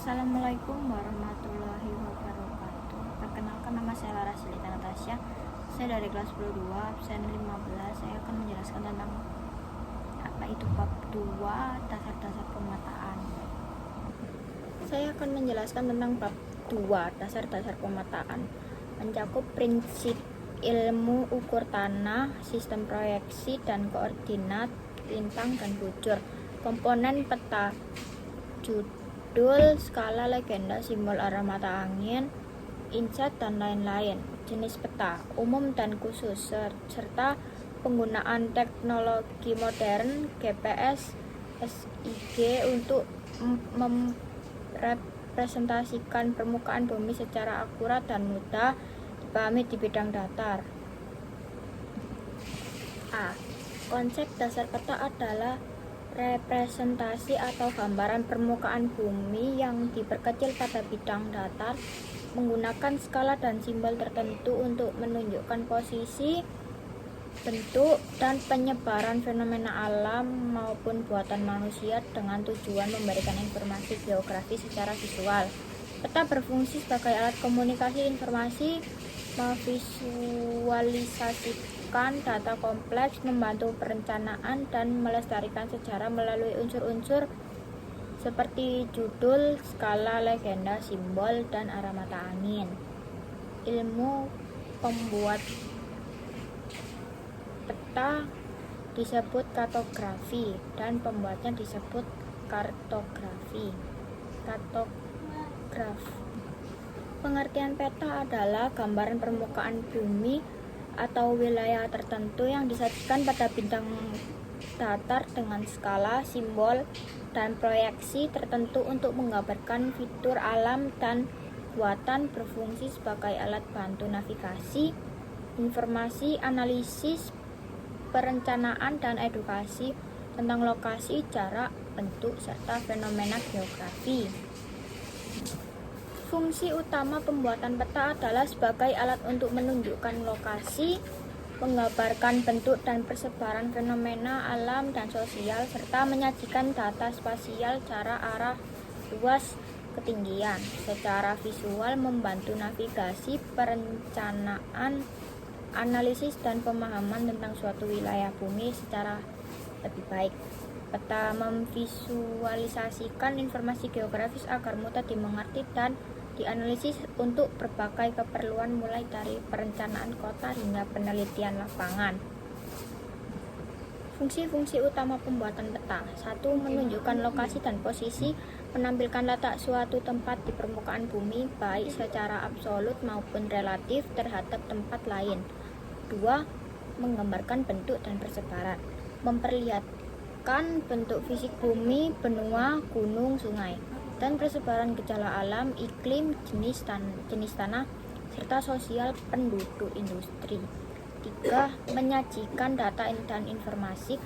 Assalamualaikum warahmatullahi wabarakatuh. Perkenalkan, nama saya Laras Lita Natasha. Saya dari kelas 22, absen 15. Saya akan menjelaskan tentang apa itu bab 2, dasar-dasar pemetaan. Saya akan menjelaskan tentang bab 2, dasar-dasar pemetaan. Mencakup prinsip ilmu ukur tanah, sistem proyeksi dan koordinat, lintang dan bujur, komponen peta, judul, skala, legenda, simbol arah mata angin, inset, dan lain-lain. Jenis peta, umum dan khusus, serta penggunaan teknologi modern, GPS, SIG untuk merepresentasikan permukaan bumi secara akurat dan mudah dipahami di bidang datar. A. Konsep dasar peta adalah representasi atau gambaran permukaan bumi yang diperkecil pada bidang datar menggunakan skala dan simbol tertentu untuk menunjukkan posisi, bentuk, dan penyebaran fenomena alam maupun buatan manusia dengan tujuan memberikan informasi geografi secara visual. Peta berfungsi sebagai alat komunikasi informasi, memvisualisasikan data kompleks, membantu perencanaan, dan melestarikan sejarah melalui unsur-unsur seperti judul, skala, legenda, simbol, dan arah mata angin. Ilmu pembuat peta disebut kartografi dan pembuatnya disebut kartografi. Pengertian peta adalah gambaran permukaan bumi atau wilayah tertentu yang disajikan pada bidang datar dengan skala, simbol, dan proyeksi tertentu untuk menggambarkan fitur alam dan buatan, berfungsi sebagai alat bantu navigasi, informasi, analisis, perencanaan, dan edukasi tentang lokasi, jarak, bentuk, serta fenomena geografi. Fungsi utama pembuatan peta adalah sebagai alat untuk menunjukkan lokasi, menggambarkan bentuk dan persebaran fenomena alam dan sosial, serta menyajikan data spasial, jarak, arah, luas, ketinggian. Secara visual membantu navigasi, perencanaan, analisis, dan pemahaman tentang suatu wilayah bumi secara lebih baik. Peta memvisualisasikan informasi geografis agar mudah dimengerti dan dianalisis untuk berbagai keperluan, mulai dari perencanaan kota hingga penelitian lapangan. Fungsi-fungsi utama pembuatan peta: 1. Menunjukkan lokasi dan posisi, menampilkan letak suatu tempat di permukaan bumi baik secara absolut maupun relatif terhadap tempat lain. 2. Menggambarkan bentuk dan persebaran, memperlihatkan bentuk fisik bumi, benua, gunung, sungai, dan persebaran gejala alam, iklim, jenis tanah, serta sosial penduduk industri. 3. Menyajikan data dan informasi,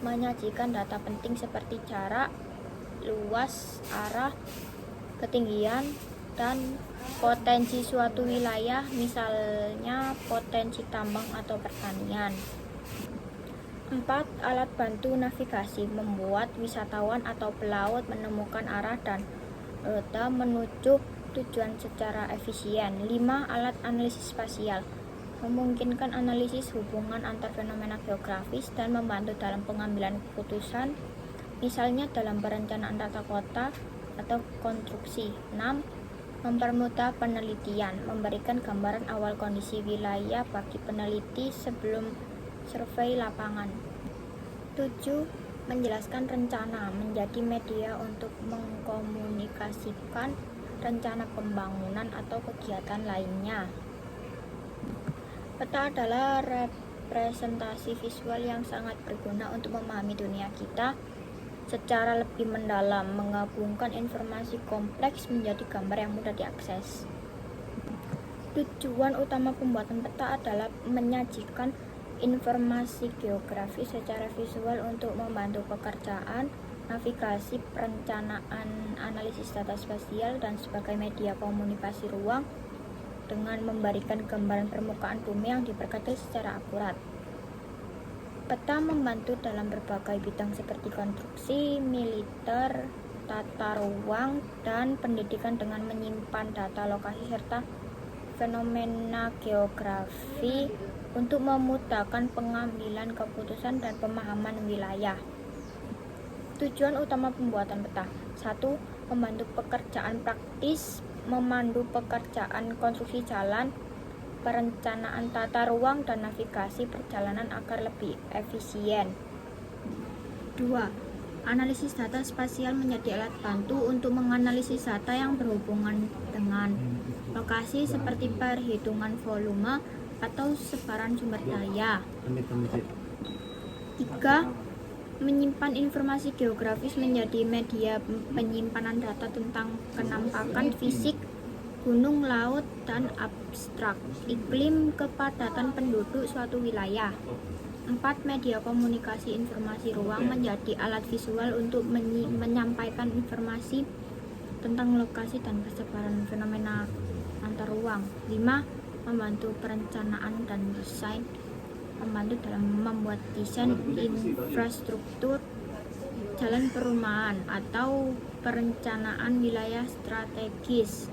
menyajikan data penting seperti jarak, luas, arah, ketinggian, dan potensi suatu wilayah, misalnya potensi tambang atau pertanian. 4. Alat bantu navigasi, membuat wisatawan atau pelaut menemukan arah dan rute menuju tujuan secara efisien. 5. Alat analisis spasial, memungkinkan analisis hubungan antar fenomena geografis dan membantu dalam pengambilan keputusan, misalnya dalam perencanaan tata kota atau konstruksi. 6. Mempermudah penelitian, memberikan gambaran awal kondisi wilayah bagi peneliti sebelum survei lapangan. 7. Menjelaskan rencana, menjadi media untuk mengkomunikasikan rencana pembangunan atau kegiatan lainnya. Peta adalah representasi visual yang sangat berguna untuk memahami dunia kita secara lebih mendalam, menggabungkan informasi kompleks menjadi gambar yang mudah diakses. Tujuan utama pembuatan peta adalah menyajikan informasi geografi secara visual untuk membantu pekerjaan, navigasi, perencanaan, analisis data spasial, dan sebagai media komunikasi ruang dengan memberikan gambaran permukaan bumi yang diperkecil secara akurat. Peta membantu dalam berbagai bidang seperti konstruksi, militer, tata ruang dan pendidikan dengan menyimpan data lokasi serta fenomena geografi untuk memudahkan pengambilan keputusan dan pemahaman wilayah. Tujuan utama pembuatan peta: 1. Membantu pekerjaan praktis, memandu pekerjaan konstruksi jalan, perencanaan tata ruang dan navigasi perjalanan agar lebih efisien. 2. Analisis data spasial menjadi alat bantu untuk menganalisis data yang berhubungan dengan lokasi seperti perhitungan volume atau sebaran sumber daya. 3. Menyimpan informasi geografis menjadi media penyimpanan data tentang kenampakan fisik, gunung, laut, dan abstrak iklim kepadatan penduduk suatu wilayah. 4. Media komunikasi informasi ruang menjadi alat visual untuk menyampaikan informasi tentang lokasi dan persebaran fenomena antar ruang. 5. Membantu perencanaan dan desain, membantu dalam membuat desain infrastruktur, jalan perumahan, atau perencanaan wilayah strategis.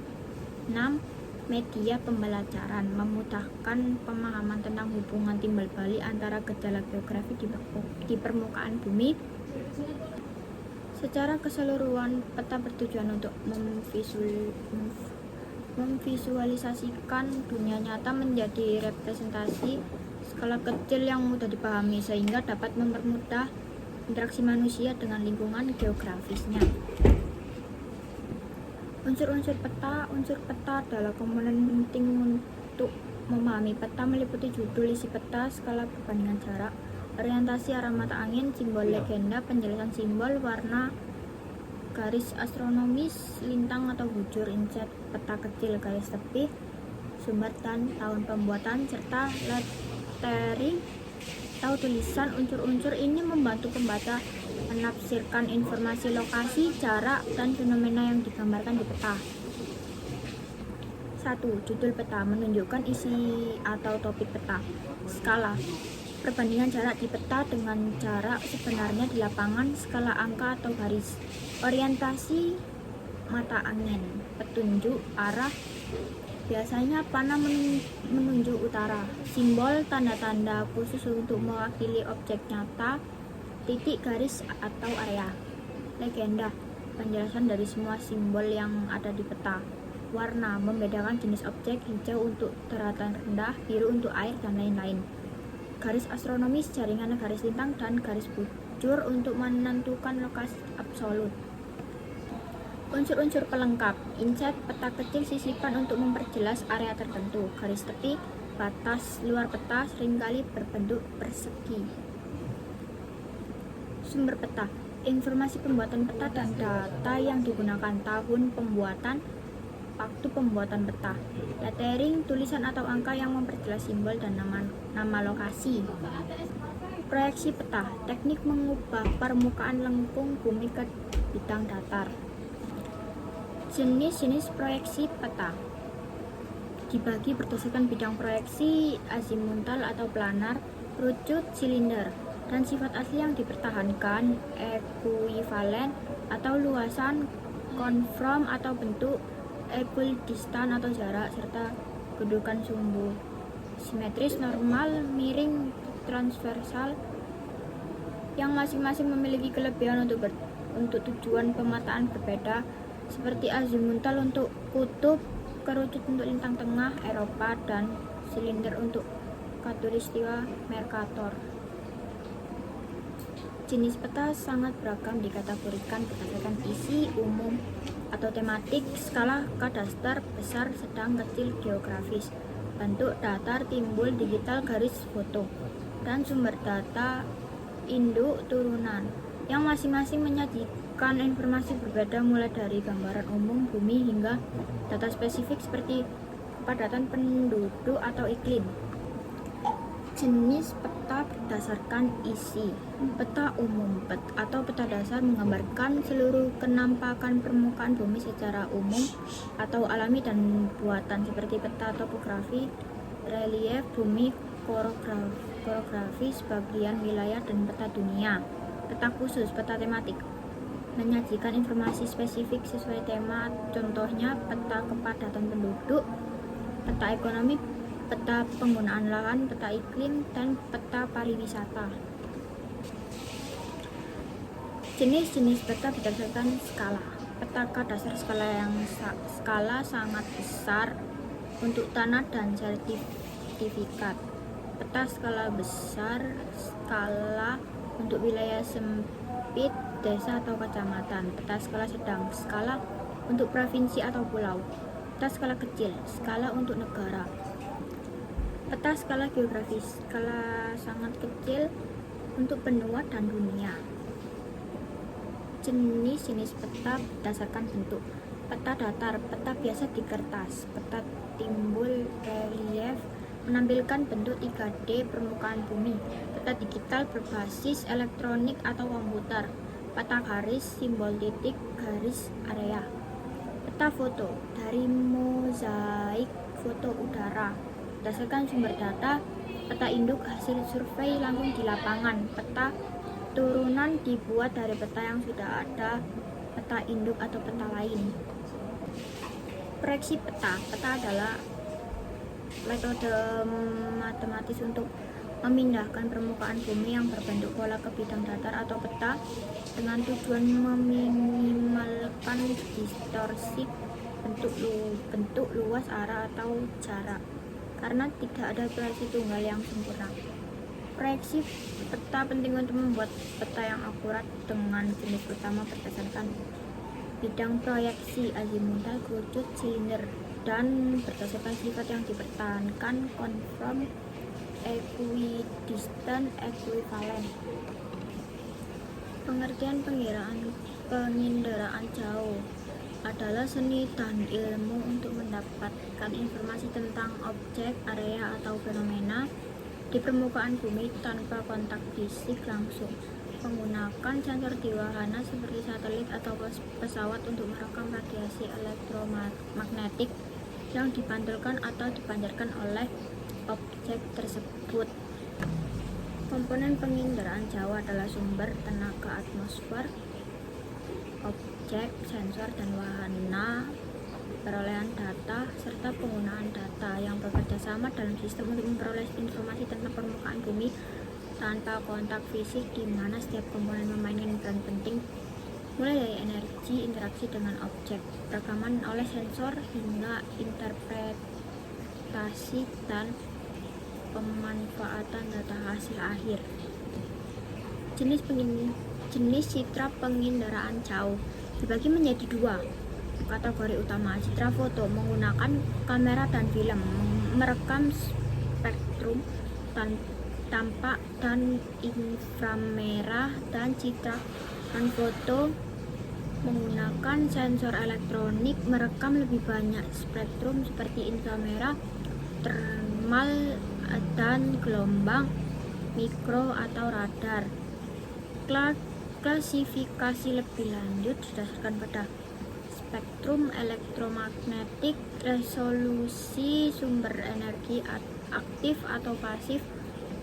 6. Media pembelajaran, memudahkan pemahaman tentang hubungan timbal balik antara gejala geografi di permukaan bumi. Secara keseluruhan, peta bertujuan untuk memvisualisasikan dunia nyata menjadi representasi skala kecil yang mudah dipahami sehingga dapat mempermudah interaksi manusia dengan lingkungan geografisnya. Unsur peta adalah komponen penting untuk memahami peta, meliputi judul, isi peta, skala perbandingan jarak, orientasi arah mata angin, simbol legenda, penjelasan simbol, warna, garis astronomis, lintang atau bujur, inset peta kecil, garis tepi, sumber dan tahun pembuatan, serta lettering atau tulisan. Unsur-unsur ini membantu pembaca menafsirkan informasi lokasi, jarak, dan fenomena yang digambarkan di peta. 1. Judul peta menunjukkan isi atau topik peta. Skala perbandingan jarak di peta dengan jarak sebenarnya di lapangan, skala angka atau garis. Orientasi mata angin, petunjuk arah, biasanya panah menunjuk utara. Simbol tanda-tanda khusus untuk mewakili objek nyata, titik, garis, atau area. Legenda, penjelasan dari semua simbol yang ada di peta. Warna, membedakan jenis objek, hijau untuk daratan rendah, biru untuk air, dan lain-lain. Garis astronomis, jaringan garis lintang, dan garis bujur untuk menentukan lokasi absolut. Unsur-unsur pelengkap, inset peta kecil, sisipan untuk memperjelas area tertentu. Garis tepi, batas luar peta seringkali berbentuk persegi. Sumber peta, informasi pembuatan peta dan data yang digunakan, tahun pembuatan, waktu pembuatan peta. Lettering, tulisan atau angka yang memperjelas simbol dan nama lokasi. Proyeksi peta, teknik mengubah permukaan lengkung bumi ke bidang datar. Jenis-jenis proyeksi peta dibagi berdasarkan bidang proyeksi: azimutal atau planar, kerucut, silinder, dan sifat asli yang dipertahankan, ekuivalen atau luasan, konform atau bentuk, ekuidistan atau jarak, serta kedudukan sumbu, simetris, normal, miring, transversal, yang masing-masing memiliki kelebihan untuk tujuan pemetaan berbeda, seperti azimutal untuk kutub, kerucut untuk lintang tengah Eropa, dan silinder untuk khatulistiwa Mercator. Jenis peta sangat beragam, dikategorikan berdasarkan isi, umum atau tematik, skala, kadaster, besar, sedang, kecil, geografis, bentuk, datar, timbul, digital, garis, foto, dan sumber data induk turunan, yang masing-masing menyajikan informasi berbeda mulai dari gambaran umum bumi hingga data spesifik seperti kepadatan penduduk atau iklim. Jenis peta berdasarkan isi. Peta umum atau peta dasar menggambarkan seluruh kenampakan permukaan bumi secara umum atau alami dan buatan, seperti peta topografi, relief bumi, korografi sebagian wilayah, dan peta dunia. Peta khusus, peta tematik, menyajikan informasi spesifik sesuai tema, contohnya peta kepadatan penduduk, peta ekonomi, peta penggunaan lahan, peta iklim, dan peta pariwisata. Jenis-jenis peta berdasarkan skala. Peta kadasar skala sangat besar untuk tanah dan sertifikat. Peta skala besar, skala untuk wilayah sempit, desa atau kecamatan. Peta skala sedang, skala untuk provinsi atau pulau. Peta skala kecil, skala untuk negara. Peta skala geografis, skala sangat kecil untuk benua dan dunia. Jenis-jenis peta berdasarkan bentuk. Peta datar, peta biasa di kertas. Peta timbul relief menampilkan bentuk 3D permukaan bumi. Peta digital berbasis elektronik atau komputer. Peta garis, simbol titik, garis area. Peta foto, dari mozaik foto udara. Berdasarkan sumber data, peta induk hasil survei langsung di lapangan. Peta turunan dibuat dari peta yang sudah ada, peta induk atau peta lain. Proyeksi peta. Peta adalah metode matematis untuk memindahkan permukaan bumi yang berbentuk bola ke bidang datar atau peta dengan tujuan meminimalkan distorsi bentuk, luas, arah, atau jarak, karena tidak ada proyeksi tunggal yang sempurna. Proyeksi peta penting untuk membuat peta yang akurat dengan jenis utama berdasarkan bidang proyeksi, azimutal, kerucut, silinder, dan berdasarkan sifat yang dipertahankan, konform, equidistant, equivalen. Pengertian penginderaan jauh adalah seni dan ilmu untuk mendapatkan informasi tentang objek, area, atau fenomena di permukaan bumi tanpa kontak fisik langsung, menggunakan sensor di wahana seperti satelit atau pesawat untuk merekam radiasi elektromagnetik yang dipantulkan atau dipancarkan oleh objek tersebut. Komponen penginderaan jauh adalah sumber tenaga atmosfer, objek, sensor, dan wahana perolehan data, serta penggunaan data yang bekerja sama dalam sistem untuk memperoleh informasi tentang permukaan bumi tanpa kontak fisik, di mana setiap komponen memainkan peran penting, mulai dari energi, interaksi dengan objek, perekaman oleh sensor, hingga interpretasi dan pemanfaatan data hasil akhir. Jenis citra penginderaan jauh dibagi menjadi dua kategori utama. Citra foto menggunakan kamera dan film, merekam spektrum tampak dan inframerah, dan citra foto menggunakan sensor elektronik, merekam lebih banyak spektrum seperti inframerah, thermal, dan gelombang mikro atau radar. Klasifikasi lebih lanjut didasarkan pada spektrum elektromagnetik, resolusi sumber energi aktif atau pasif,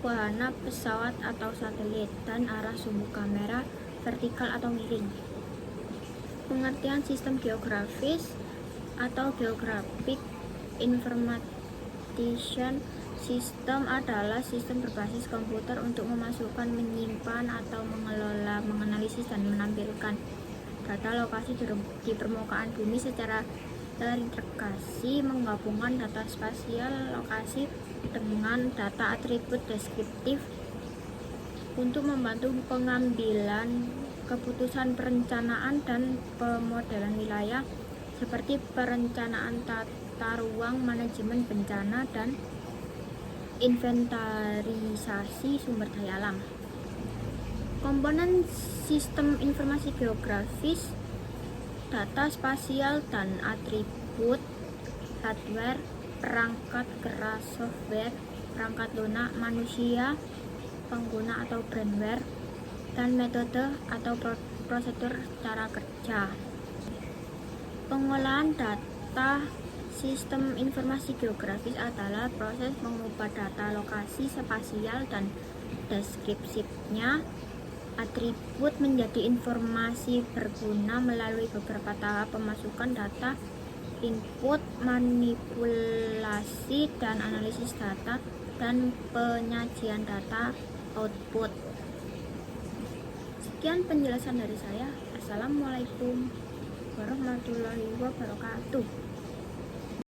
wahana pesawat atau satelit, dan arah sumbu kamera vertikal atau miring. Pengertian sistem geografis atau geographic information system adalah sistem berbasis komputer untuk memasukkan, menyimpan, atau mengelola, menganalisis, dan menampilkan data lokasi di permukaan bumi secara terintegrasi, menggabungkan data spasial lokasi dengan data atribut deskriptif untuk membantu pengambilan keputusan perencanaan dan pemodelan wilayah seperti perencanaan tata ruang, manajemen bencana, dan inventarisasi sumber daya alam. Komponen sistem informasi geografis, data spasial dan atribut, hardware, perangkat keras, software, perangkat lunak, manusia, pengguna atau brandware, dan metode atau prosedur cara kerja. Pengolahan data sistem informasi geografis adalah proses mengubah data lokasi spasial dan deskripsinya Atribut menjadi informasi berguna melalui beberapa tahap pemasukan data, input, manipulasi dan analisis data, dan penyajian data, output. Sekian penjelasan dari saya. Assalamualaikum warahmatullahi wabarakatuh.